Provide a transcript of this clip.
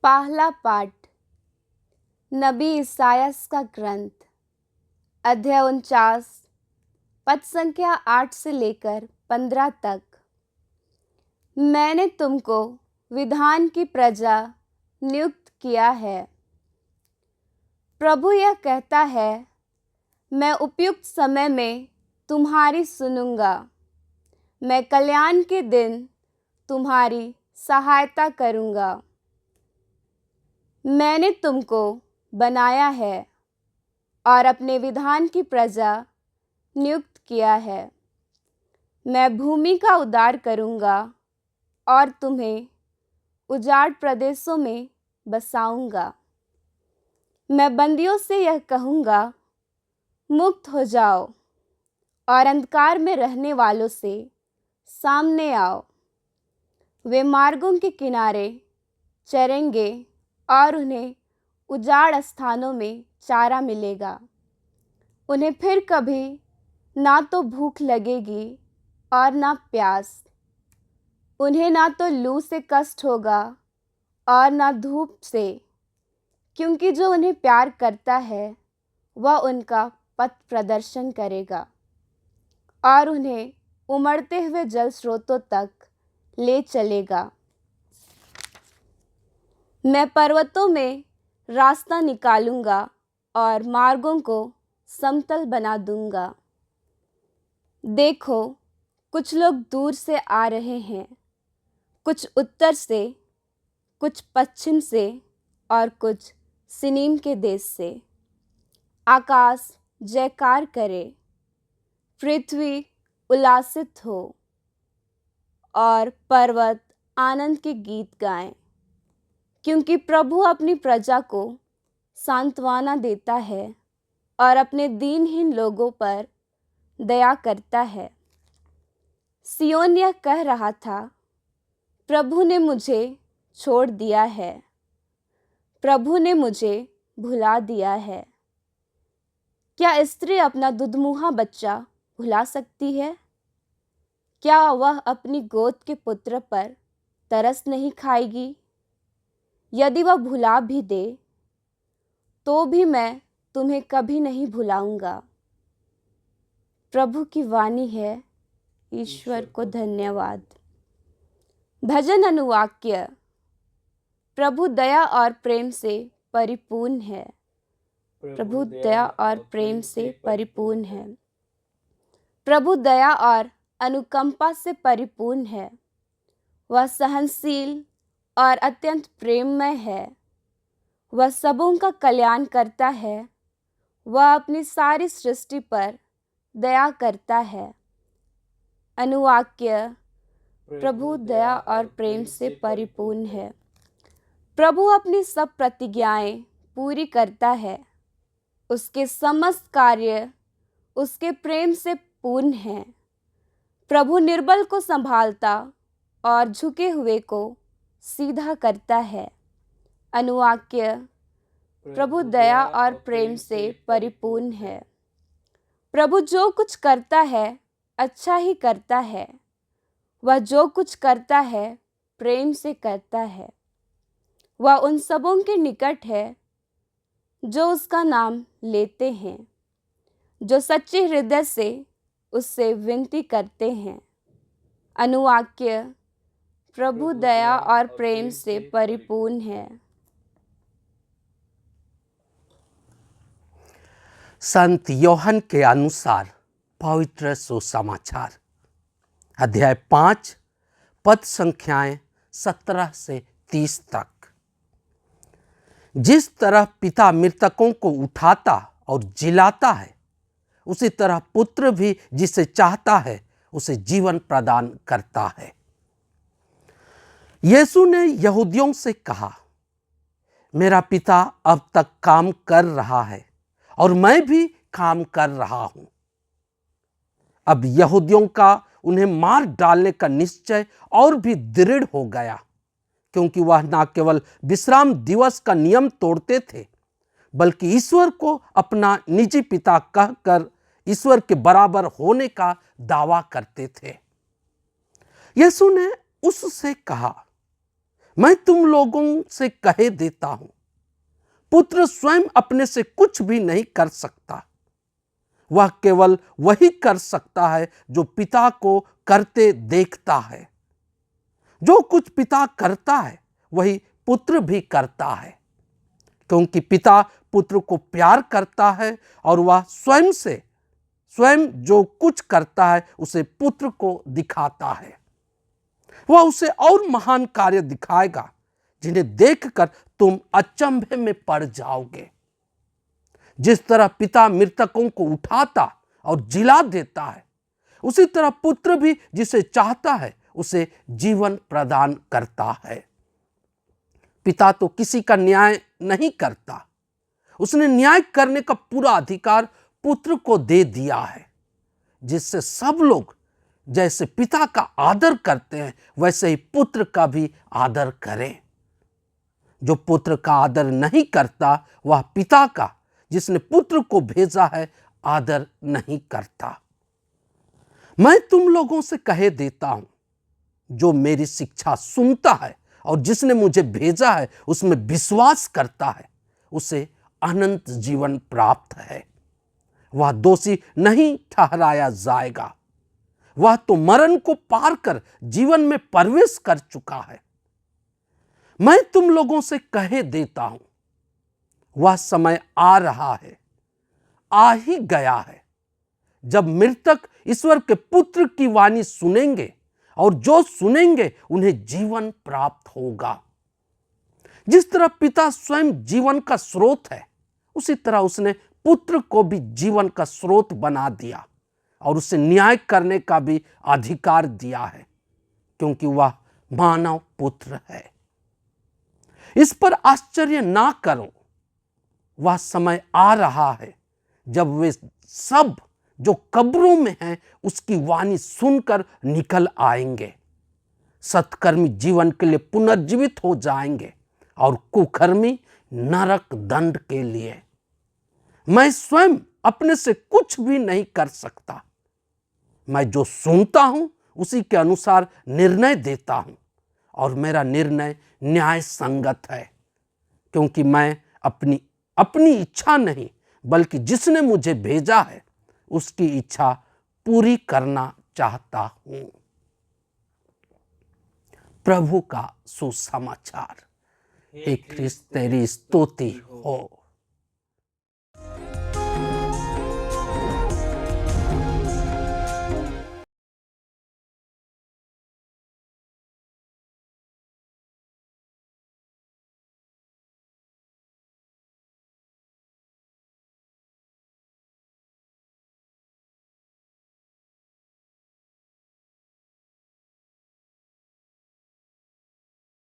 पहला पाठ नबी इसायास का ग्रंथ, अध्याय 49, पद संख्या 8 से लेकर 15 तक। मैंने तुमको विधान की प्रजा नियुक्त किया है। प्रभु यह कहता है, मैं उपयुक्त समय में तुम्हारी सुनूंगा। मैं कल्याण के दिन तुम्हारी सहायता करूंगा। मैंने तुमको बनाया है और अपने विधान की प्रजा नियुक्त किया है। मैं भूमि का उद्धार करूंगा और तुम्हें उजाड़ प्रदेशों में बसाऊंगा। मैं बंदियों से यह कहूंगा, मुक्त हो जाओ, और अंधकार में रहने वालों से सामने आओ। वे मार्गों के किनारे चरेंगे और उन्हें उजाड़ स्थानों में चारा मिलेगा। उन्हें फिर कभी ना तो भूख लगेगी और ना प्यास। उन्हें ना तो लू से कष्ट होगा और ना धूप से, क्योंकि जो उन्हें प्यार करता है वह उनका पथ प्रदर्शन करेगा और उन्हें उमड़ते हुए जल स्रोतों तक ले चलेगा। मैं पर्वतों में रास्ता निकालूंगा और मार्गों को समतल बना दूंगा। देखो, कुछ लोग दूर से आ रहे हैं, कुछ उत्तर से, कुछ पश्चिम से और कुछ सिनीम के देश से। आकाश जयकार करे, पृथ्वी उल्लासित हो और पर्वत आनंद के गीत गाएं, क्योंकि प्रभु अपनी प्रजा को सांत्वना देता है और अपने दीनहीन लोगों पर दया करता है। सियोन यह कह रहा था, प्रभु ने मुझे छोड़ दिया है, प्रभु ने मुझे भुला दिया है। क्या स्त्री अपना दुधमुहा बच्चा भुला सकती है? क्या वह अपनी गोद के पुत्र पर तरस नहीं खाएगी? यदि वह भुला भी दे तो भी मैं तुम्हें कभी नहीं भुलाऊंगा। प्रभु की वाणी है। ईश्वर को धन्यवाद। भजन अनुवाक्य। प्रभु दया और प्रेम से परिपूर्ण है। प्रभु दया और प्रेम से परिपूर्ण है। प्रभु दया और अनुकंपा से परिपूर्ण है। वह सहनशील और अत्यंत प्रेममय है। वह सबों का कल्याण करता है। वह अपनी सारी सृष्टि पर दया करता है। अनुवाक्य। प्रभु दया और प्रेम से परिपूर्ण है। प्रभु अपनी सब प्रतिज्ञाएं पूरी करता है। उसके समस्त कार्य उसके प्रेम से पूर्ण हैं। प्रभु निर्बल को संभालता और झुके हुए को सीधा करता है। अनुवाक्य। प्रभु दया और प्रेम से परिपूर्ण है। प्रभु जो कुछ करता है अच्छा ही करता है। वह जो कुछ करता है प्रेम से करता है। वह उन सबों के निकट है जो उसका नाम लेते हैं, जो सच्चे हृदय से उससे विनती करते हैं। अनुवाक्य। प्रभु दया और प्रेम से परिपूर्ण है। संत योहन के अनुसार पवित्र सुसमाचार, अध्याय 5, पद संख्याएं 17 से 30 तक। जिस तरह पिता मृतकों को उठाता और जिलाता है, उसी तरह पुत्र भी जिसे चाहता है उसे जीवन प्रदान करता है। यीशु ने यहूदियों से कहा, मेरा पिता अब तक काम कर रहा है और मैं भी काम कर रहा हूं। अब यहूदियों का उन्हें मार डालने का निश्चय और भी दृढ़ हो गया, क्योंकि वह न केवल विश्राम दिवस का नियम तोड़ते थे, बल्कि ईश्वर को अपना निजी पिता कहकर ईश्वर के बराबर होने का दावा करते थे। यीशु ने उससे कहा, मैं तुम लोगों से कहे देता हूं, पुत्र स्वयं अपने से कुछ भी नहीं कर सकता। वह केवल वही कर सकता है जो पिता को करते देखता है। जो कुछ पिता करता है वही पुत्र भी करता है, क्योंकि पिता पुत्र को प्यार करता है और वह स्वयं जो कुछ करता है उसे पुत्र को दिखाता है। वह उसे और महान कार्य दिखाएगा जिन्हें देखकर तुम अचंभे में पड़ जाओगे। जिस तरह पिता मृतकों को उठाता और जिला देता है, उसी तरह पुत्र भी जिसे चाहता है उसे जीवन प्रदान करता है। पिता तो किसी का न्याय नहीं करता, उसने न्याय करने का पूरा अधिकार पुत्र को दे दिया है, जिससे सब लोग जैसे पिता का आदर करते हैं वैसे ही पुत्र का भी आदर करें। जो पुत्र का आदर नहीं करता वह पिता का, जिसने पुत्र को भेजा है, आदर नहीं करता। मैं तुम लोगों से कहे देता हूं, जो मेरी शिक्षा सुनता है और जिसने मुझे भेजा है उसमें विश्वास करता है, उसे अनंत जीवन प्राप्त है। वह दोषी नहीं ठहराया जाएगा, वह तो मरण को पार कर जीवन में प्रवेश कर चुका है। मैं तुम लोगों से कहे देता हूं, वह समय आ रहा है, आ ही गया है, जब मृतक ईश्वर के पुत्र की वाणी सुनेंगे और जो सुनेंगे उन्हें जीवन प्राप्त होगा। जिस तरह पिता स्वयं जीवन का स्रोत है, उसी तरह उसने पुत्र को भी जीवन का स्रोत बना दिया और उसे न्याय करने का भी अधिकार दिया है, क्योंकि वह मानव पुत्र है। इस पर आश्चर्य ना करो, वह समय आ रहा है जब वे सब जो कब्रों में हैं उसकी वाणी सुनकर निकल आएंगे। सत्कर्मी जीवन के लिए पुनर्जीवित हो जाएंगे और कुकर्मी नरक दंड के लिए। मैं स्वयं अपने से कुछ भी नहीं कर सकता, मैं जो सुनता हूं उसी के अनुसार निर्णय देता हूं और मेरा निर्णय न्याय संगत है, क्योंकि मैं अपनी इच्छा नहीं बल्कि जिसने मुझे भेजा है उसकी इच्छा पूरी करना चाहता हूं। प्रभु का सुसमाचार। हे ख्रिस्त तेरी स्तुति हो।